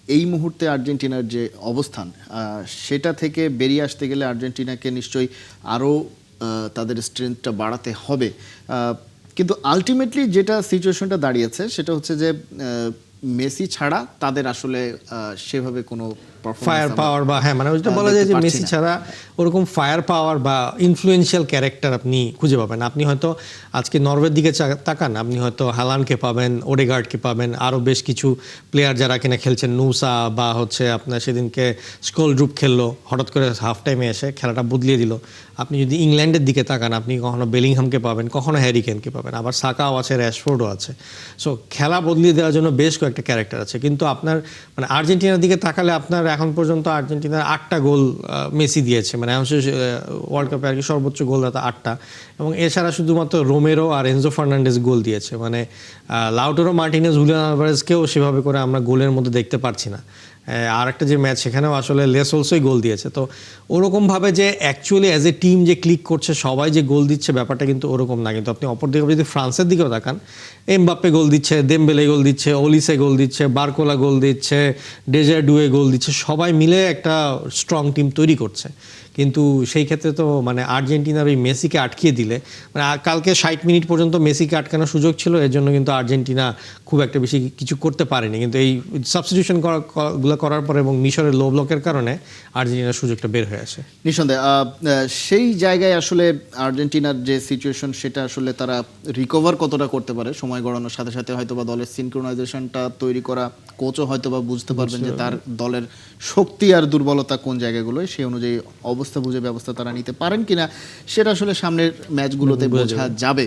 এই মুহূর্তে আর্জেন্টিনার যে অবস্থান সেটা থেকে বেরিয়ে আসতে গেলে আর্জেন্টিনাকে নিশ্চয়ই আরও তাদের স্ট্রেংথটা বাড়াতে হবে, কিন্তু আলটিমেটলি যেটা সিচুয়েশনটা দাঁড়িয়েছে সেটা হচ্ছে যে মেসি ছাড়া তাদের আসলে সেভাবে কোনো ফায়ার পাওয়ার বা হ্যাঁ মানে ওইটা বলা যায় যে মেসি ছাড়া ওরকম ফায়ার পাওয়ার বা ইনফ্লুয়েন্সিয়াল ক্যারেক্টার আপনি খুঁজে পাবেন। আপনি হয়তো আজকে নরওয়ের দিকে তাকান, আপনি হয়তো হালান্ডকে পাবেন, ওডেগার্ডকে পাবেন, আরও বেশ কিছু প্লেয়ার যারা কিনা খেলছেন, নুসা বা হচ্ছে আপনার সেদিনকে স্কোলড্রুপ খেললো হঠাৎ করে হাফ টাইমে এসে খেলাটা বদলিয়ে দিল। আপনি যদি ইংল্যান্ডের দিকে তাকান, আপনি কখনো বেলিংহামকে পাবেন, কখনো হ্যারি কেনকে পাবেন, আবার সাকাও আছে, র্যাশফোর্ডও আছে। সো খেলা বদলিয়ে দেওয়ার জন্য বেশ কয়েকটা ক্যারেক্টার আছে। কিন্তু আপনার মানে আর্জেন্টিনার দিকে তাকালে আপনার এখন পর্যন্ত আর্জেন্টিনার 8টা গোল মেসি দিয়েছে, মানে এখন ওয়ার্ল্ড কাপে আর কি সর্বোচ্চ গোলদাতা 8টা, এবং এছাড়া শুধুমাত্র রোমেরো আর এনজো ফার্নান্ডেজ গোল দিয়েছে। মানে লাউটারো মার্টিনেজ, হুলিয়ান আলভারেজকেও সেভাবে করে আমরা গোলের মধ্যে দেখতে পারছি না। আর একটা যে ম্যাচ সেখানেও আসলে লেসোলসই গোল দিয়েছে। তো ওরকমভাবে যে অ্যাকচুয়ালি অ্যাজ এ টিম যে ক্লিক করছে, সবাই যে গোল দিচ্ছে, ব্যাপারটা কিন্তু ওরকম না। কিন্তু আপনি অপরদিকে যদি ফ্রান্সের দিকেও তাকান, এমবাপ্পে গোল দিচ্ছে, দেমবেলে গোল দিচ্ছে, ওলিসে গোল দিচ্ছে, বারকোলা গোল দিচ্ছে, ডেজার্ডুয়ে গোল দিচ্ছে, সবাই মিলে একটা স্ট্রং টিম তৈরি করছে। কিন্তু সেই ক্ষেত্রে তো মানে আর্জেন্টিনার ওই মেসিকে আটকিয়ে দিলে, মানে কালকে 60 মিনিট পর্যন্ত মেসিকে আটকানোর সুযোগ ছিল, এর জন্য কিন্তু আর্জেন্টিনা খুব একটা বেশি কিছু করতে পারেনি। কিন্তু এই সাবস্টিটিউশন গুলো করার পর এবং মিশরের লো ব্লকের কারণে আর্জেন্টিনার সুযোগটা বের হয়ে আসে। নিঃসন্দেহে সেই জায়গায় আসলে আর্জেন্টিনার যে সিচুয়েশন সেটা আসলে তারা রিকভার কতটা করতে পারে সময় গড়ানোর সাথে সাথে, হয়তো বা দলের সিনক্রোনাইজেশনটা তৈরি করা কোচও হয়তো বা বুঝতে পারবেন যে তার দলের শক্তি আর দুর্বলতা কোন জায়গাগুলোয়, সেই অনুযায়ী অবস্থা বুঝে ব্যবস্থা তারা নিতে পারেন কিনা সেটা আসলে সামনের ম্যাচগুলোতে বোঝা যাবে।